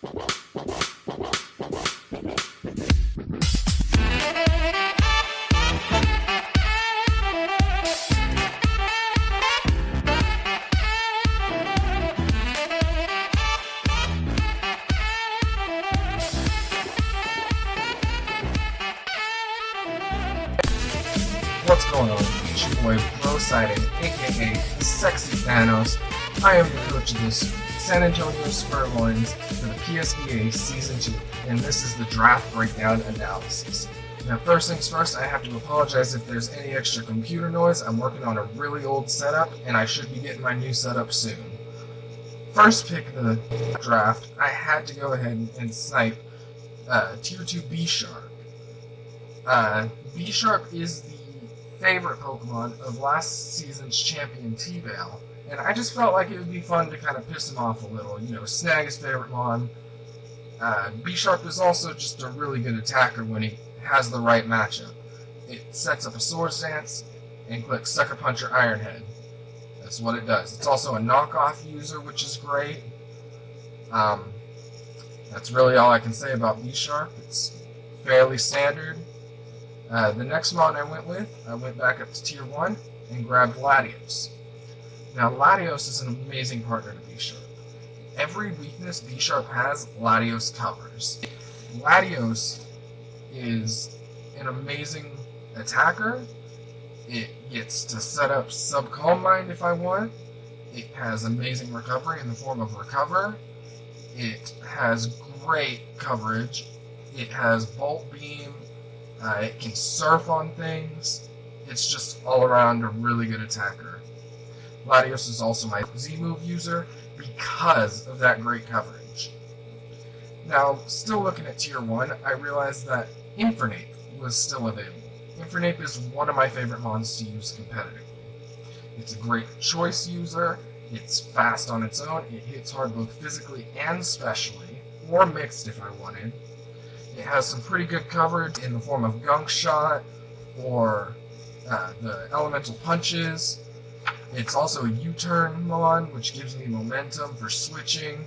What's going on? It's your boy Bro Siding, aka Sexy Thanos. I am the coach of the San Antonio Spurloins for the PSBA Season 2, and this is the draft breakdown analysis. Now, first things first, I have to apologize if there's any extra computer noise. I'm working on a really old setup, and I should be getting my new setup soon. First pick of the draft, I had to go ahead and snipe Tier 2 B-Sharp. B-Sharp is the favorite Pokemon of last season's champion T-Bale, and I just felt like it would be fun to kind of piss him off a little, snag his favorite Mon. B-Sharp is also just a really good attacker when he has the right matchup. It sets up a Swords Dance and clicks Sucker Punch or Iron Head. That's what it does. It's also a knockoff user, which is great. That's really all I can say about B-Sharp. It's fairly standard. The next Mon I went back up to Tier 1 and grabbed Latios. Now, Latios is an amazing partner to B-Sharp. Every weakness B-Sharp has, Latios covers. Latios is an amazing attacker. It gets to set up Sub-Calm Mind if I want. It has amazing recovery in the form of Recover. It has great coverage. It has Bolt Beam. It can surf on things. It's just all around a really good attacker. Latios is also my Z-move user because of that great coverage. Now, still looking at Tier 1, I realized that Infernape was still available. Infernape is one of my favorite mons to use competitively. It's a great choice user, it's fast on its own, it hits hard both physically and specially, or mixed if I wanted. It has some pretty good coverage in the form of Gunk Shot or the Elemental Punches. It's also a U-turn Mon, which gives me momentum for switching.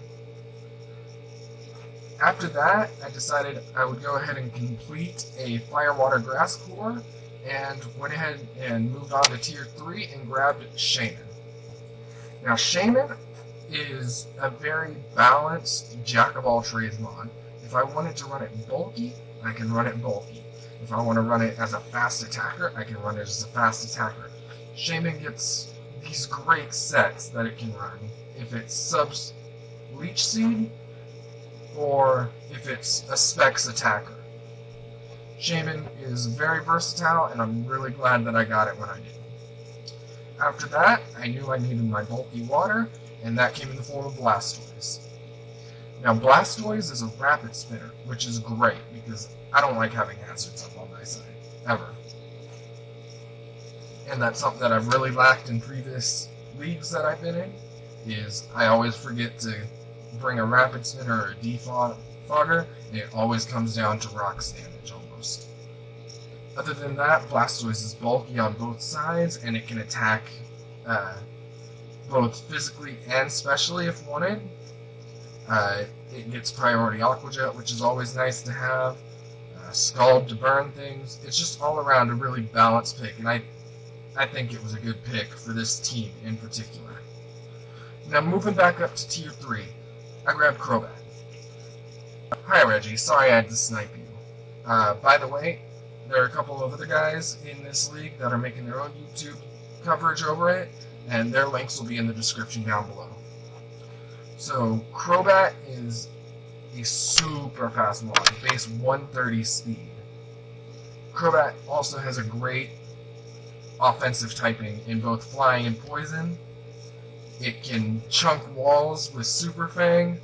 After that, I decided I would go ahead and complete a Fire Water Grass core and went ahead and moved on to Tier 3 and grabbed Shaman. Now, Shaman is a very balanced jack-of-all-trades Mon. If I wanted to run it bulky, I can run it bulky. If I want to run it as a fast attacker, I can run it as a fast attacker. Shaman gets these great sets that it can run. If it's subs Leech Seed, or if it's a Specs attacker. Shaman is very versatile, and I'm really glad that I got it when I did. After that, I knew I needed my bulky water, and that came in the form of Blastoise. Now, Blastoise is a rapid spinner, which is great, because I don't like having hazards up on my side, ever. And that's something that I've really lacked in previous leagues that I've been in, is I always forget to bring a rapid spinner or a defogger, and it always comes down to rocks damage, almost. Other than that, Blastoise is bulky on both sides, and it can attack both physically and specially if wanted. It gets priority Aqua Jet, which is always nice to have. Scald to burn things. It's just all around a really balanced pick, and I think it was a good pick for this team in particular. Now, moving back up to Tier 3, I grabbed Crobat. Hi, Reggie. Sorry I had to snipe you. By the way, there are a couple of other guys in this league that are making their own YouTube coverage over it, and their links will be in the description down below. So, Crobat is a super fast mon, base 130 speed. Crobat also has a great offensive typing in both flying and poison. It can chunk walls with Super Fang.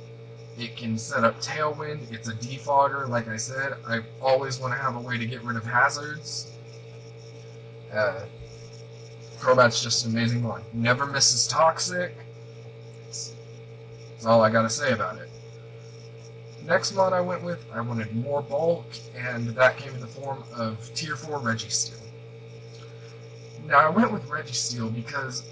It can set up Tailwind. It's a defogger, like I said. I always want to have a way to get rid of hazards. Crobat's just an amazing one. Never misses Toxic. That's all I gotta say about it. Next mod I went with, I wanted more bulk, and that came in the form of Tier 4 Registeel. Now I went with Registeel because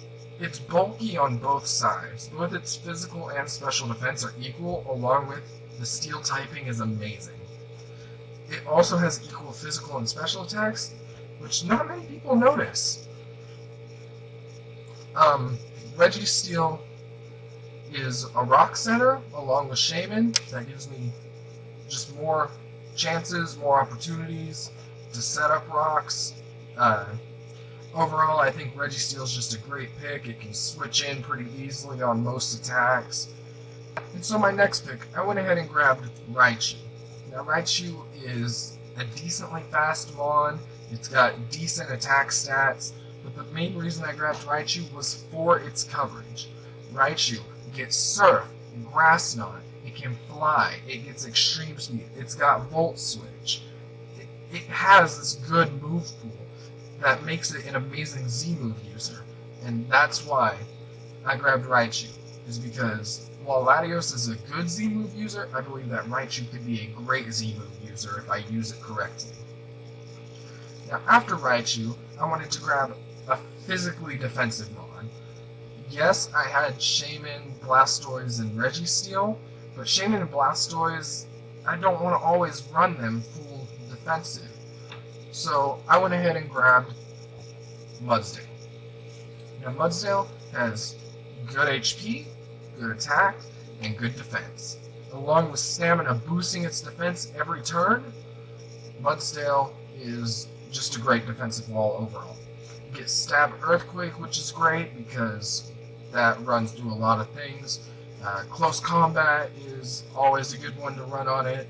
It's bulky on both sides. Both its physical and special defense are equal, along with the steel typing is amazing. It also has equal physical and special attacks, which not many people notice. Registeel is a rock setter along with Shaman. That gives me just more chances, more opportunities to set up rocks. Overall, I think Registeel is just a great pick. It can switch in pretty easily on most attacks. And so my next pick, I went ahead and grabbed Raichu. Now Raichu is a decently fast mon. It's got decent attack stats, but the main reason I grabbed Raichu was for its coverage. Raichu gets Surf, Grass Knot, it can fly, it gets Extreme Speed, it's got Volt Switch. It has this good move pool that makes it an amazing Z-move user, and that's why I grabbed Raichu, is because while Latios is a good Z-move user, I believe that Raichu could be a great Z-move user if I use it correctly. Now after Raichu, I wanted to grab a physically defensive mon. Yes, I had Shaman, Blastoise, and Registeel, but Shaman and Blastoise, I don't want to always run them full defensive. So I went ahead and grabbed Mudsdale. Now Mudsdale has good HP, good attack, and good defense. Along with stamina boosting its defense every turn, Mudsdale is just a great defensive wall overall. You get Stab Earthquake, which is great because that runs through a lot of things. Close Combat is always a good one to run on it.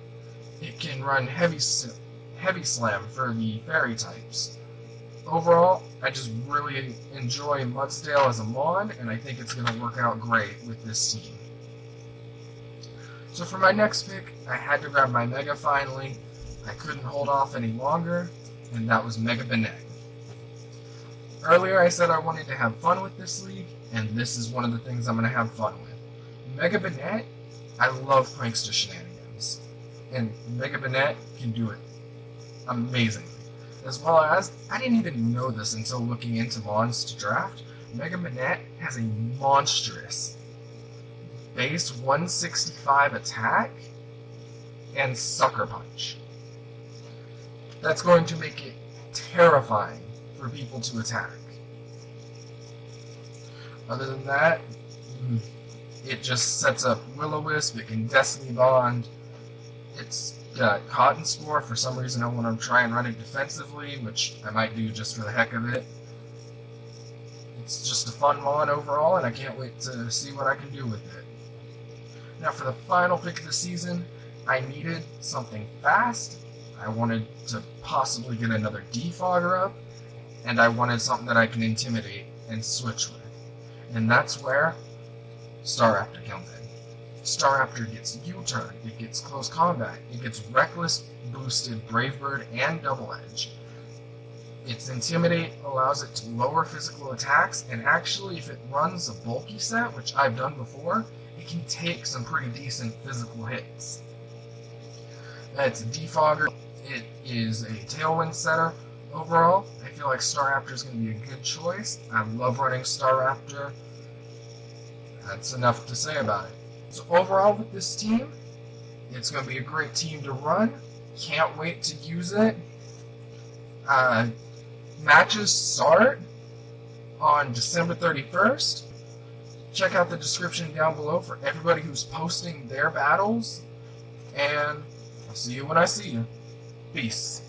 It can run Heavy Slam for the Fairy types. Overall, I just really enjoy Mudsdale as a mon, and I think it's going to work out great with this team. So for my next pick, I had to grab my Mega finally. I couldn't hold off any longer, and that was Mega Banette. Earlier I said I wanted to have fun with this league, and this is one of the things I'm going to have fun with. Mega Banette, I love prankster shenanigans, and Mega Banette can do it amazingly. As well as, I didn't even know this until looking into mons to draft, Mega Banette has a monstrous base 165 attack and Sucker Punch. That's going to make it terrifying for people to attack. Other than that, it just sets up Will-O-Wisp, it can Destiny Bond, it's got Cotton Spore. For some reason I want to try and run it defensively, which I might do just for the heck of it. It's just a fun mon overall, and I can't wait to see what I can do with it. Now for the final pick of the season, I needed something fast, I wanted to possibly get another Defogger up, and I wanted something that I can intimidate and switch with. And that's where Staraptor comes in. Staraptor gets U-Turn, it gets Close Combat, it gets Reckless, Boosted, Brave Bird, and Double Edge. Its Intimidate allows it to lower physical attacks, and actually if it runs a bulky set, which I've done before, it can take some pretty decent physical hits. It's a Defogger, it is a Tailwind setter. Overall, I feel like Staraptor is going to be a good choice. I love running Staraptor. That's enough to say about it. So overall with this team, it's going to be a great team to run. Can't wait to use it. Matches start on December 31st. Check out the description down below for everybody who's posting their battles. And I'll see you when I see you. Peace.